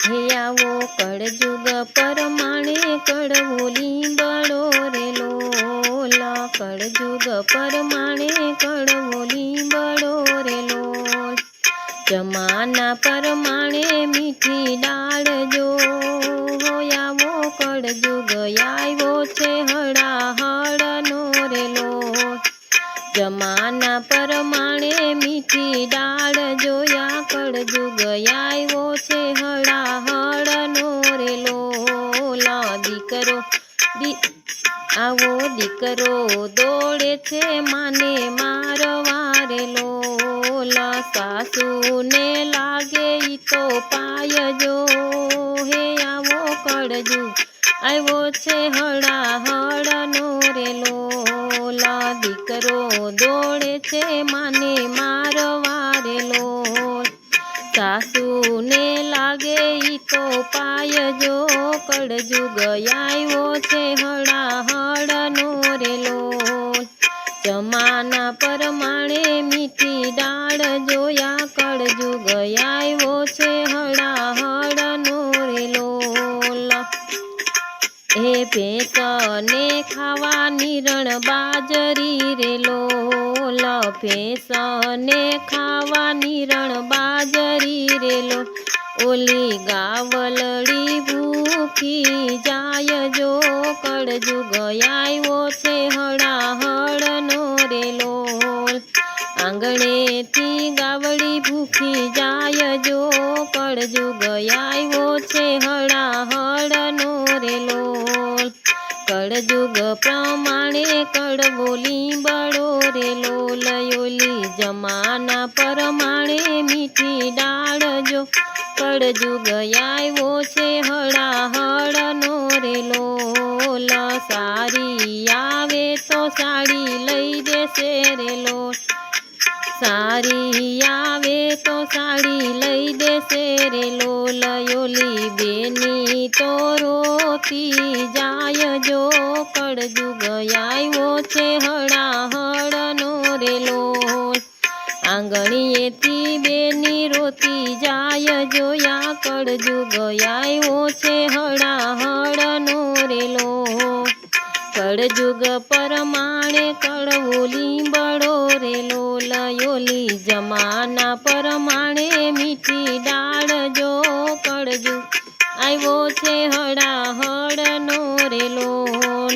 હે આવો કળજુગ પરમાણે કડવો લીંબડો રે લોલ, કળજુગ પરમાણે કડવો લીંબડો રે લોલ, જમાના પરમાણે મીઠી ડાળ જો, આવો કળજુગ આવ્યો છે હળાહળનો રે લોલ, જમાના પરમાણે મીઠી ડાળ જોયા, કળજુગ આવ્યો છે હળાહળનો રે લોલ, દીકરો આવો દીકરો દોડે છે માને મારવા રે લોલ, સાસુને લાગે ઈ તો પાય જો, હે આવો કળજુગ આવ્યો છે હળાહળનો રે લોલ, દીકરો દોડે છે માને મારવા રે લોલ, સાસુને લાગે ઈ તો પાય જો, કળજુગ આવ્યો છે હળાહળનો રે લોલ, જમાના પરમાણે મીઠી ડાળ જોયા, કળજુગ આવ્યો છે હળાહળનો રે લોલ, હે ભેંસને ખાવાની રણ બાજરી રે લોલ, ભેંસને ખાવાની રણ બાજરી રે લોલ, ઓલી ગાવલડી ભૂખી જાય જો, કળજુગ આવ્યો છે હળાહળનો રે લોલ, આંગણેથી ગાવડી ભૂખી જાય જો, કળજુગ આવ્યો છે હળાહળનો રે લોલ, કળજુગ પ્રમાણે કડવો લીંબડો રે લોલ, ઓલી જમાના પરમાણે મીઠી ડાળ જો, કળજુગ આવ્યો છે હળાહળનો રે લોલ, સારી આવે તો સાડી લઈ દેશે રે લોલ, સારી આવે તો સાડી લઈ દેશે રે લોલ, ઓલી બેની તો રોતી જાય જો, કળજુગ આવ્યો છે હળાહળનો રે લોલ, આંગણીએથી બેની રોતી જાય જોયા, કળજુગ આવ્યો છે હળાહળનો રે લોલ, કળજુગ પરમાણે કડવો લીંબડો રે લોલ, ઓલી જમાના પરમાણે મીઠી ડાળ જો, કળજુગ આવ્યો છે હળાહળનો રે લોલ,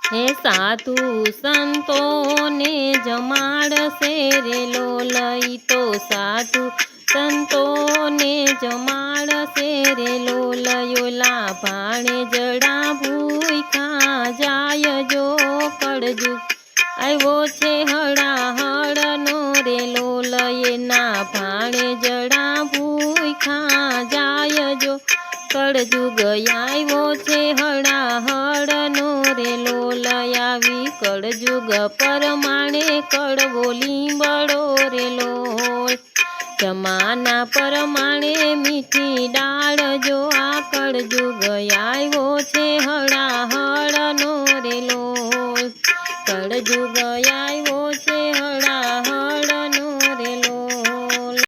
હે સાધુ સંતોને જમાડશે રે લોલ, ઈ તો સાધુ સંતોને જમાડશે રે લોલ, ઓલા ભાણે જડા ભૂખ્યા જાય જો, કળજુગ આવ્યો છે હળાહળનો રે લોલ, એના ભાણે જડા ભૂખ્યા જાય જો, કળજુગ આવ્યો છે હળાહળનો રે લોલ, આવી કળજુગ પરમાણે કડવો લીંબડો રે લોલ, જમાના પરમાણે મીઠી ડાળ જો, આ કળજુગ